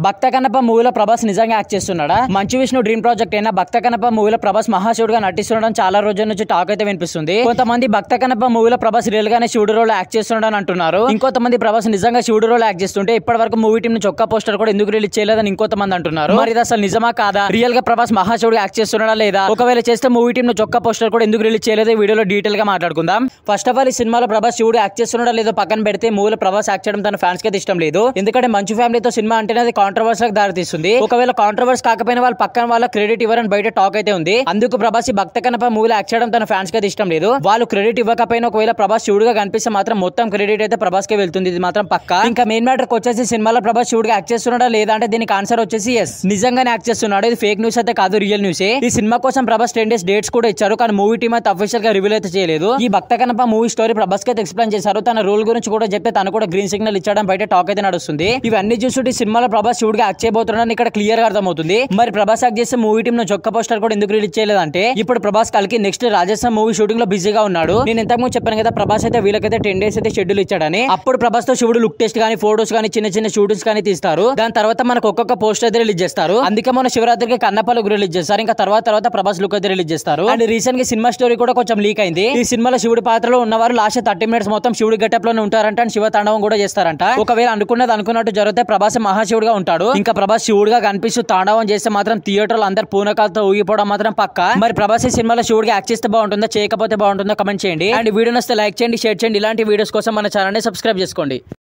భక్త కన్నప్ప మూవీలో ప్రభాస్ నిజంగా యాక్ట్ చేస్తున్నాడా? మంచు విష్ణు డ్రీమ్ ప్రాజెక్ట్ అయిన భక్త కన్నప్ప మూవీలో ప్రభాస్ మహాశివుడుగా నటిస్తుండడం చాలా రోజుల నుంచి టాక్ అయితే వినిపిస్తుంది. కొంతమంది భక్త కన్నప్ప మూవీలో ప్రభాస్ రియల్ గానే శివుడు రోల్ యాక్ట్ చేస్తున్నాడని అంటున్నారు. ఇంకొంతమంది ప్రభాస్ నిజంగా శివుడు రోల్ యాక్ట్ చేస్తుంటే ఇప్పటి వరకు మూవీ టీం నుంచి ఒక్క పోస్టర్ కూడా ఎందుకు రిలీజ్ చేయలేదని ఇంకొంతమంది అంటున్నారు. మరి ఇది అసలు నిజమా కాదా? రియల్ గా ప్రభాస్ మహాశివుడుగా యాక్ట్ చేస్తున్నాడా లేదా? ఒకవేళ చేస్తే మూవీ టీం నుంచి ఒక్క పోస్టర్ కూడా ఎందుకు రిలీజ్ చేయలేదు? వీడియోలో డీటెయిల్ గా మాట్లాడుకుందాం. ఫస్ట్ ఆఫ్ ఆల్ ఈ సినిమాలో ప్రభాస్ శివుడు యాక్ట్ చేస్తున్నాడా లేదో పక్కన పెడితే మూవీలో ప్రభాస్ యాక్ట్ చేయడం తన ఫ్యాన్స్ కి ఇష్టం లేదు. ఎందుకంటే మంచు ఫ్యామిలీతో సినిమా అంటేనే అది కాంట్రవర్సీకి దారితీస్తుంది. ఒకవేళ కాంట్రవర్సీ కాకపోయినా వాళ్ళు పక్కన వాళ్ళ క్రెడిట్ ఇవ్వరని బయట టాక్ అయితే ఉంది. అందుకు ప్రభాస్ ఈ భక్త కన్నప్ప మూవీలో యాక్ట్ చేయడం తన ఫ్యాన్స్ కి అయితే ఇష్టం లేదు. వాళ్ళు క్రెడిట్ ఇవ్వకపోయినా ఒకవేళ ప్రభాస్ శివుడుగా కనిపిస్తే మాత్రం మొత్తం క్రెడిట్ అయితే ప్రభాస్ కే వెళ్తుంది. ఇది మాత్రం పక్కా. ఇంకా మెయిన్ మ్యాటర్ వచ్చేసి సినిమాలో ప్రభాస్ శివుడుగా యాక్ట్ చేస్తున్నాడా లేదా అంటే దీనికి ఆన్సర్ వచ్చేసి ఎస్, నిజంగానే యాక్ట్ చేస్తున్నాడు. ఇది ఫేక్ న్యూస్ అయితే కాదు, రియల్ న్యూసే. ఈ సినిమా కోసం ప్రభాస్ 10 days డేట్స్ కూడా ఇచ్చారు, కానీ మూవీ టీమ్ అయితే అఫీషియల్ గా రివీల్ అయితే చేయలేదు. ఈ భక్త కన్నప్ప మూవీ స్టోరీ ప్రభాస్ కి అయితే ఎక్స్ప్లెయిన్ చేశారు. తన రోల్ గురించి కూడా చెప్తే తను కూడా గ్రీన్ సిగ్నల్ ఇచ్చడం బయట టాక్ అయితే నడుస్తుంది. ఇవన్నీ చూస్తుంటే సినిమాలో ప్రభాస్ శివుడుగా యాక్ట్ చేయబోతున్నాడని ఇక్కడ క్లియర్ గా అర్థమవుతుంది. మరి ప్రభాస్ యాక్ట్ చేస్తే మూవీ టీం నుంచి ఒక్క పోస్టర్ కూడా ఎందుకు రిలీజ్ చేయలేదంటే ఇప్పుడు ప్రభాస్ కలికి నెక్స్ట్ రాజస్థాన్ మూవీ షూటింగ్ లో బిజీగా ఉన్నాడు. నేను ఇంతకుముందు చెప్పాను కదా, ప్రభాస్ అయితే వీళ్ళకైతే 10 days అయితే షెడ్యూల్ ఇచ్చాడని. అప్పుడు ప్రభాస్ తో శివుడు లుక్ టెస్ట్ కానీ ఫోటోస్ కానీ చిన్న చిన్న షూటింగ్స్ కానీ తీస్తారు. దాని తర్వాత మనకు ఒక్కొక్క పోస్టర్ అయితే రిలీజ్ చేస్తారు. అందుకే మన శివరాత్రికి కన్నప్ప లుక్ రిలీజ్ చేస్తారు. ఇంకా తర్వాత ప్రభాస్ లుక్ అయితే రిలీజ్ చేస్తారు. అండ్ రీసెంట్ గా సినిమా స్టోరీ కూడా కొంచెం లీక్ అయింది. ఈ సినిమాలో శివుడి పాత్రలో ఉన్నవారు లాస్ట్ 30 minutes మొత్తం శివుడి గెటప్ లోనే ఉంటారంట. శివ తాండవం కూడా చేస్తారంట. ఒకవేళ అనుకున్నది అనుకున్నట్టు జరిగితే ప్రభాస్ మహాశివుడుగా ఉంటాడు. ఇంకా ప్రభాస్ శివుడుగా కనిపిస్తూ తాండవం చేస్తే మాత్రం థియేటర్ లో అందరు పూనకాలతో ఊగిపోవడం మాత్రం పక్కా. మరి ప్రభాస్ ఈ సినిమాలో శివుడిగా యాక్ట్ చేస్తే బాగుంటుందా చేయకపోతే బాగుంటుందో కమెంట్ చేయండి. అండ్ వీడియో నచ్చితే లైక్ చేయండి, షేర్ చేయండి. ఇలాంటి వీడియోస్ కోసం మన ఛానల్ ని సబ్స్క్రైబ్ చేసుకోండి.